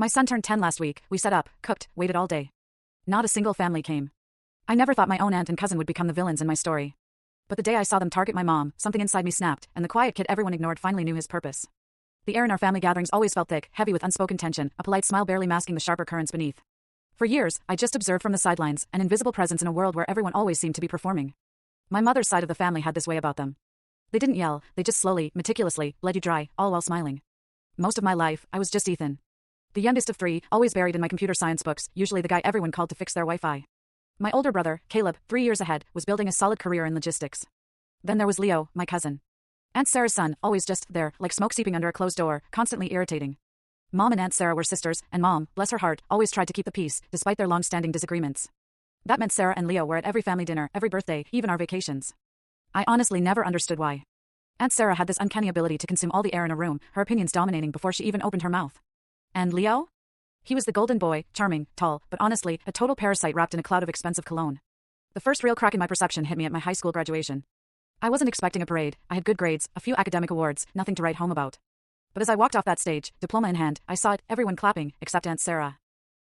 My son turned 10 last week. We set up, cooked, waited all day. Not a single family came. I never thought my own aunt and cousin would become the villains in my story. But the day I saw them target my mom, something inside me snapped, and the quiet kid everyone ignored finally knew his purpose. The air in our family gatherings always felt thick, heavy with unspoken tension, a polite smile barely masking the sharper currents beneath. For years, I just observed from the sidelines, an invisible presence in a world where everyone always seemed to be performing. My mother's side of the family had this way about them. They didn't yell, they just slowly, meticulously, bled you dry, all while smiling. Most of my life, I was just Ethan. The youngest of three, always buried in my computer science books, usually the guy everyone called to fix their Wi-Fi. My older brother, Caleb, 3 years ahead, was building a solid career in logistics. Then there was Leo, my cousin. Aunt Sarah's son, always just there, like smoke seeping under a closed door, constantly irritating. Mom and Aunt Sarah were sisters, and Mom, bless her heart, always tried to keep the peace, despite their long-standing disagreements. That meant Sarah and Leo were at every family dinner, every birthday, even our vacations. I honestly never understood why. Aunt Sarah had this uncanny ability to consume all the air in a room, her opinions dominating before she even opened her mouth. And Leo? He was the golden boy, charming, tall, but honestly, a total parasite wrapped in a cloud of expensive cologne. The first real crack in my perception hit me at my high school graduation. I wasn't expecting a parade, I had good grades, a few academic awards, nothing to write home about. But as I walked off that stage, diploma in hand, I saw it, everyone clapping, except Aunt Sarah.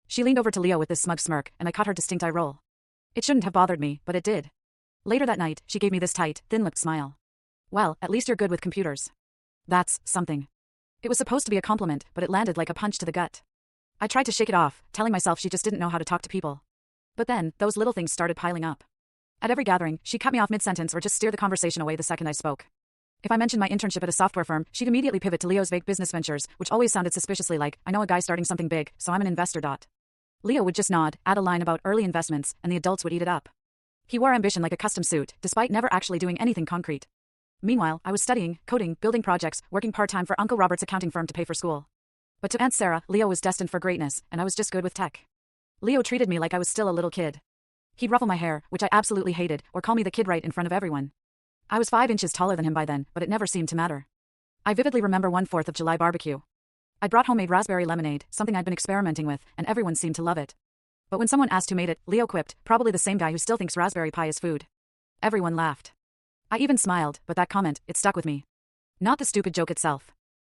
She leaned over to Leo with this smug smirk, and I caught her distinct eye roll. It shouldn't have bothered me, but it did. Later that night, she gave me this tight, thin-lipped smile. Well, at least you're good with computers. That's something. It was supposed to be a compliment, but it landed like a punch to the gut. I tried to shake it off, telling myself she just didn't know how to talk to people. But then, those little things started piling up. At every gathering, she'd cut me off mid-sentence or just steer the conversation away the second I spoke. If I mentioned my internship at a software firm, she'd immediately pivot to Leo's vague business ventures, which always sounded suspiciously like, I know a guy starting something big, so I'm an investor. Leo would just nod, add a line about early investments, and the adults would eat it up. He wore ambition like a custom suit, despite never actually doing anything concrete. Meanwhile, I was studying, coding, building projects, working part-time for Uncle Robert's accounting firm to pay for school. But to Aunt Sarah, Leo was destined for greatness, and I was just good with tech. Leo treated me like I was still a little kid. He'd ruffle my hair, which I absolutely hated, or call me the kid right in front of everyone. I was 5 inches taller than him by then, but it never seemed to matter. I vividly remember one 4th of July barbecue. I brought homemade raspberry lemonade, something I'd been experimenting with, and everyone seemed to love it. But when someone asked who made it, Leo quipped, probably the same guy who still thinks raspberry pie is food. Everyone laughed. I even smiled, but that comment, it stuck with me. Not the stupid joke itself.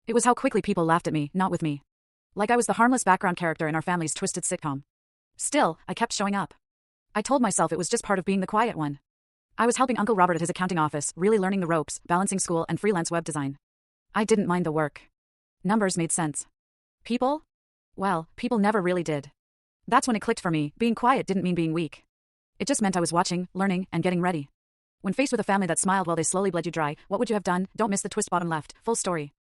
It was how quickly people laughed at me, not with me. Like I was the harmless background character in our family's twisted sitcom. Still, I kept showing up. I told myself it was just part of being the quiet one. I was helping Uncle Robert at his accounting office, really learning the ropes, balancing school and freelance web design. I didn't mind the work. Numbers made sense. People? Well, people never really did. That's when it clicked for me, being quiet didn't mean being weak. It just meant I was watching, learning, and getting ready. When faced with a family that smiled while they slowly bled you dry, what would you have done? Don't miss the twist bottom left, full story.